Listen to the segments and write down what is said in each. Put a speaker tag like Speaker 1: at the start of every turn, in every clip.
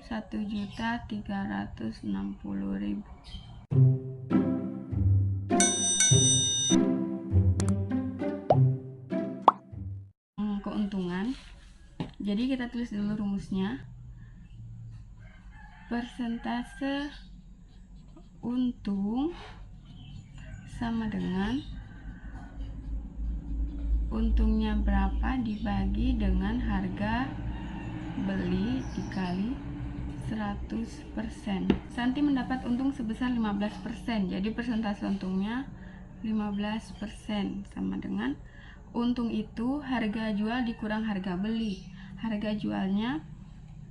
Speaker 1: 1.360.000. Keuntungan. Jadi kita tulis dulu rumusnya. Persentase untung sama dengan untungnya berapa dibagi dengan harga beli dikali 100%. Santi mendapat untung sebesar 15%. Jadi persentase untungnya 15% sama dengan untung itu harga jual dikurang harga beli. Harga jualnya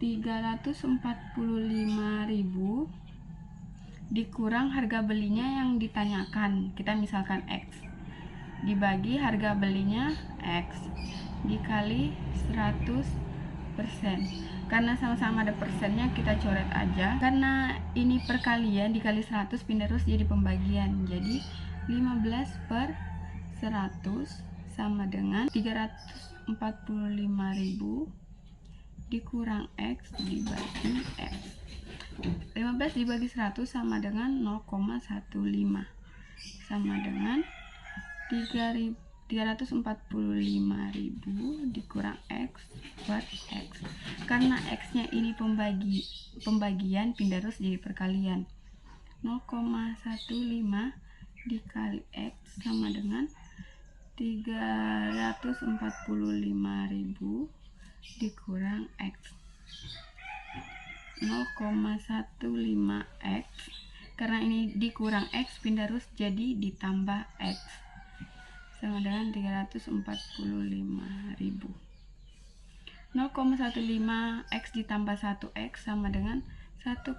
Speaker 1: 345.000 dikurang harga belinya yang ditanyakan, kita misalkan X, dibagi harga belinya X dikali 100%. Karena sama-sama ada persennya, kita coret aja. Karena ini perkalian dikali 100 pindah terus jadi pembagian. Jadi 15/100 sama dengan 345.000 dikurang X dibagi X. 15 dibagi 100 sama dengan 0,15 sama dengan 345.000 dikurang X per X. Karena X nya ini pembagian pindah terus jadi perkalian. 0,15 dikali X sama dengan 345.000 dikurang X. 0,15 X, karena ini dikurang X pindah terus jadi ditambah X sama dengan 345.000. 0,15 X ditambah 1 X sama dengan 1,15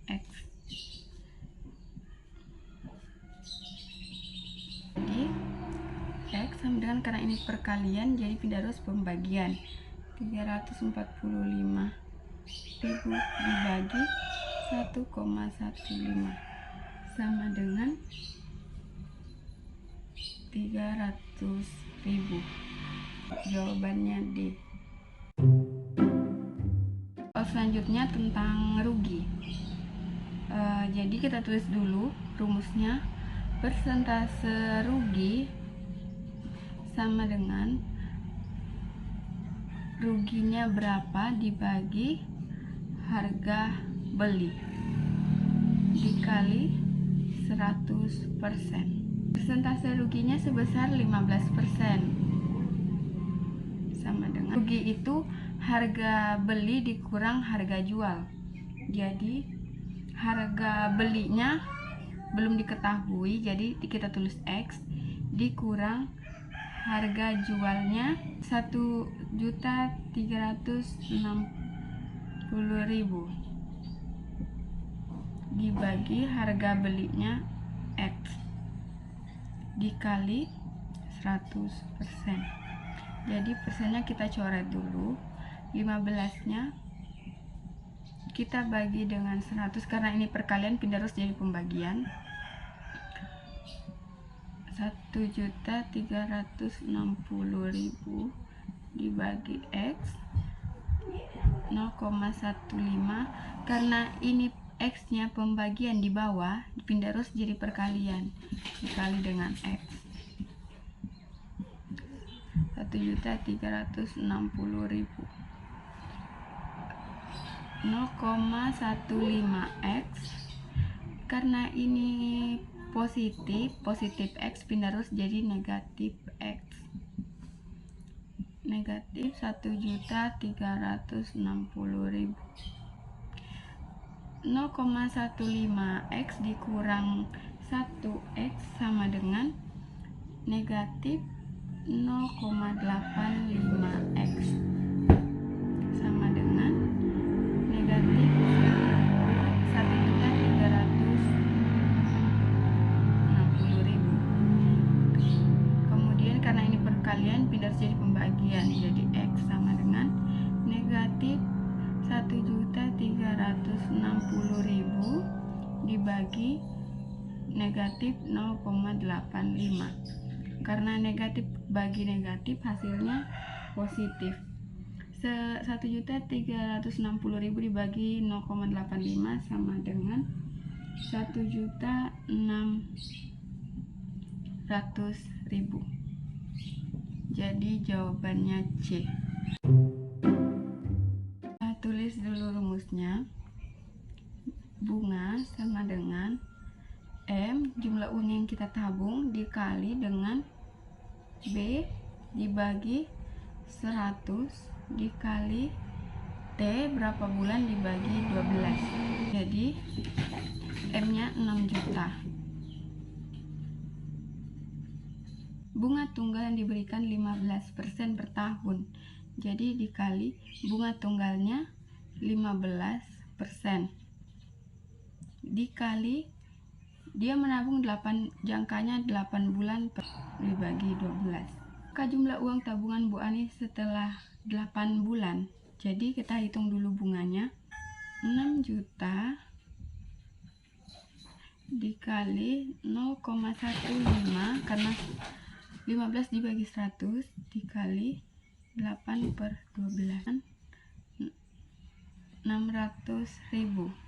Speaker 1: X. Jadi X sama dengan, karena ini perkalian jadi pindah terus pembagian. 345.000 dibagi 1,15 sama dengan 300.000. Jawabannya D. Selanjutnya tentang rugi. Jadi kita tulis dulu rumusnya. Persentase rugi sama dengan ruginya berapa dibagi harga beli dikali 100%. Persentase ruginya sebesar 15% sama dengan rugi itu harga beli dikurang harga jual. Jadi harga belinya belum diketahui, jadi kita tulis X dikurang harga jualnya 1.360.000 dibagi harga belinya X dikali 100%. Jadi persennya kita coret dulu. 15 nya kita bagi dengan 100, karena ini perkalian pindah terus jadi pembagian. 1.360.000 dibagi X 0,15, karena ini X nya pembagian di bawah pindah terus jadi perkalian dikali dengan X. 1.360.000 0,15 X, karena ini positif X pindah terus jadi negatif X. Negatif 1.360.000. 0,15 X dikurang 1 X sama dengan negatif 0,85 X sama dengan negatif 1.360.000. Kemudian karena ini perkalian pindah jadi pembagian, jadi X sama dengan negatif 1.360.000 dibagi negatif 0,85. Karena negatif bagi negatif hasilnya positif. 1.360.000 dibagi 0,85 sama dengan 1.600.000. Jadi jawabannya C. Nah, tulis dulu rumusnya. Bunga sama dengan M, jumlah uang yang kita tabung, dikali dengan B dibagi 100 dikali T berapa bulan dibagi 12. Jadi M nya 6 juta. Bunga tunggal yang diberikan 15% per tahun. Jadi dikali bunga tunggalnya 15% dikali dia menabung 8, jangkanya 8 bulan dibagi 12. Maka jumlah uang tabungan Bu Ani setelah 8 bulan. Jadi kita hitung dulu bunganya. 6 juta dikali 0,15 karena 15 dibagi 100 dikali 8 per 12, 600.000.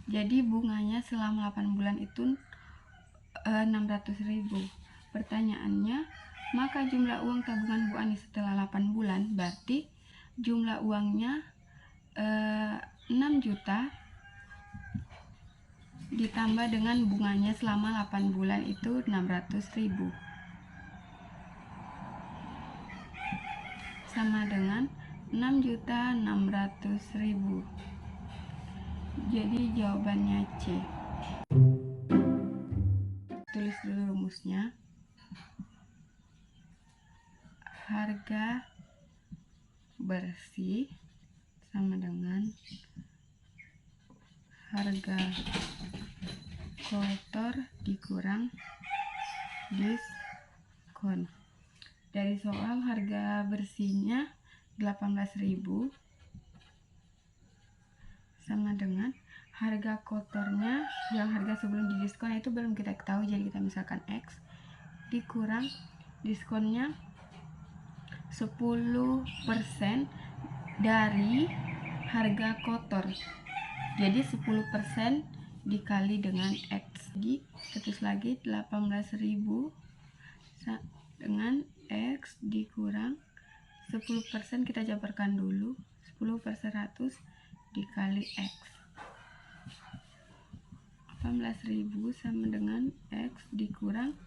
Speaker 1: Jadi bunganya selama 8 bulan itu 600.000. Pertanyaannya, maka jumlah uang tabungan Bu Ani setelah 8 bulan, berarti jumlah uangnya 6 juta ditambah dengan bunganya selama 8 bulan itu 600.000 sama dengan 6.600.000. Jadi jawabannya C. Tulis dulu rumusnya. Harga bersih sama dengan harga kotor dikurang diskon. Dari soal harga bersihnya 18.000 sama dengan harga kotornya yang harga sebelum didiskon itu belum kita ketahui, jadi kita misalkan X dikurang diskonnya 10% dari harga kotor. Jadi 10% dikali dengan X. Terus lagi 18.000 dengan X dikurang 10%, kita jabarkan dulu. 10 per 100 dikali X. 18.000 sama dengan X dikurang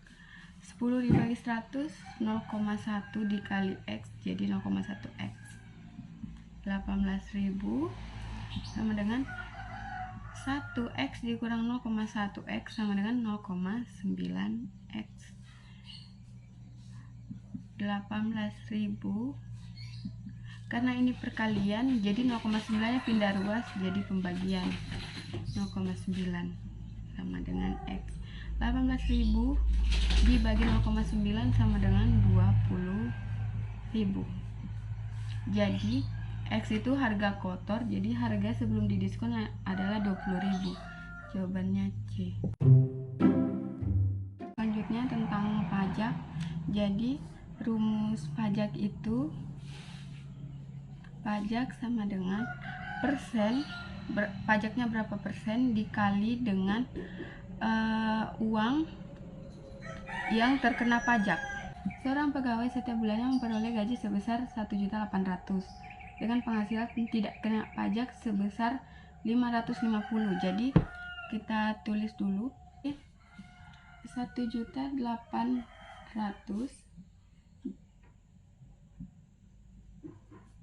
Speaker 1: 10 dibagi 100, 0,1 dikali X, jadi 0,1 X. 18.000 sama dengan 1X dikurang 0,1 X sama dengan 0,9 X. 18.000 karena ini perkalian, jadi 0,9 nya pindah ruas jadi pembagian. 0,9 sama dengan X. 18.000 dibagi 0,9 sama dengan 20.000. Jadi X itu harga kotor, jadi harga sebelum didiskon adalah 20.000. Jawabannya C. Selanjutnya tentang pajak. Jadi rumus pajak itu pajak sama dengan persen, pajaknya berapa persen dikali dengan uang yang terkena pajak. Seorang pegawai setiap bulannya memperoleh gaji sebesar 1.800.000 dengan penghasilan tidak kena pajak sebesar 550. Jadi kita tulis dulu 1.800.000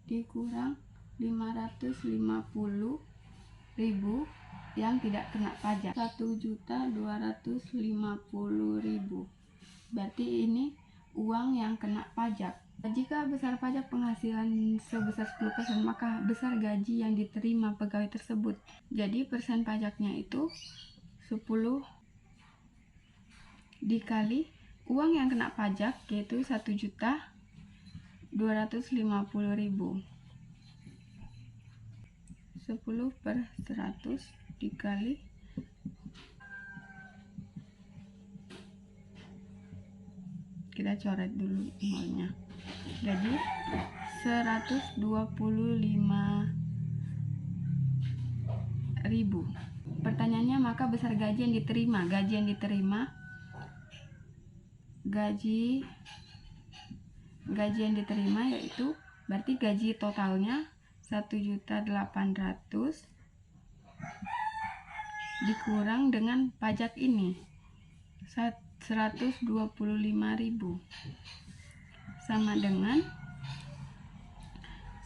Speaker 1: dikurang 550.000 yang tidak kena pajak, 1.250.000. Berarti ini uang yang kena pajak. Jika besar pajak penghasilan sebesar 10%, maka besar gaji yang diterima pegawai tersebut. Jadi persen pajaknya itu 10 dikali uang yang kena pajak, yaitu 1.250.000. 10 per 100 dikali kita coret dulu nolnya, jadi 125.000. Pertanyaannya, maka besar gaji yang diterima. Gaji yang diterima yaitu berarti gaji totalnya 1.800.000 dikurang dengan pajak ini 125.000 sama dengan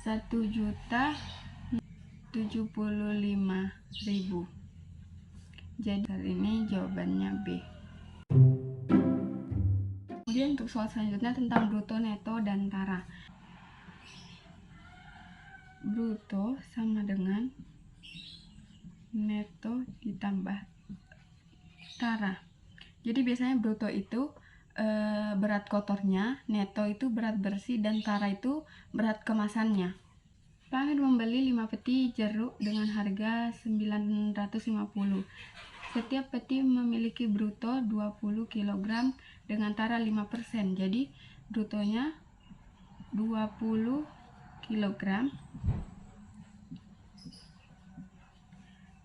Speaker 1: 1.075.000. Jadi ini jawabannya B. Kemudian untuk soal selanjutnya tentang bruto, neto, dan tara. Bruto sama dengan neto ditambah tara. Jadi biasanya bruto itu berat kotornya, neto itu berat bersih, dan tara itu berat kemasannya. Pak Amir membeli 5 peti jeruk dengan harga 950. Setiap peti memiliki bruto 20 kg dengan tara 5%. Jadi brutonya 20 kg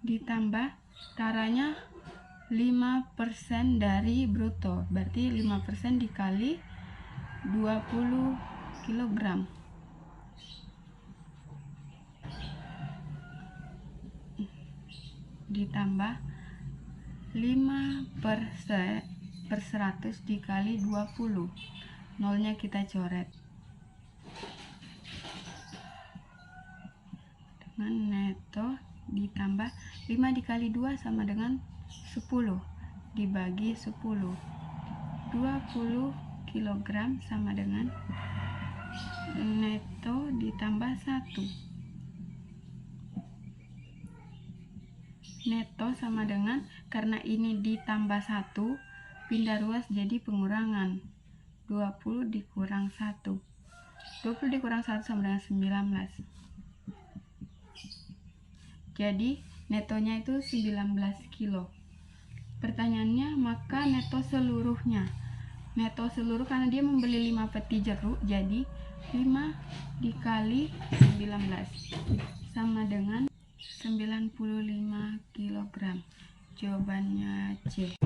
Speaker 1: ditambah taranya 5% dari bruto. Berarti 5% dikali 20 kg. Ditambah 5/100 dikali 20. Nolnya kita coret. Dengan neto ditambah 5 dikali 2 sama dengan 10 dibagi 10. 20 kg sama dengan neto ditambah 1. Neto sama dengan, karena ini ditambah 1, pindah ruas jadi pengurangan. 20 dikurang 1. 20 dikurang 1 sama dengan 19. Jadi netonya itu 19 kilo. Pertanyaannya, maka neto seluruhnya. Neto seluruh karena dia membeli 5 peti jeruk, jadi 5 dikali 19 sama dengan 95 kg. Jawabannya C.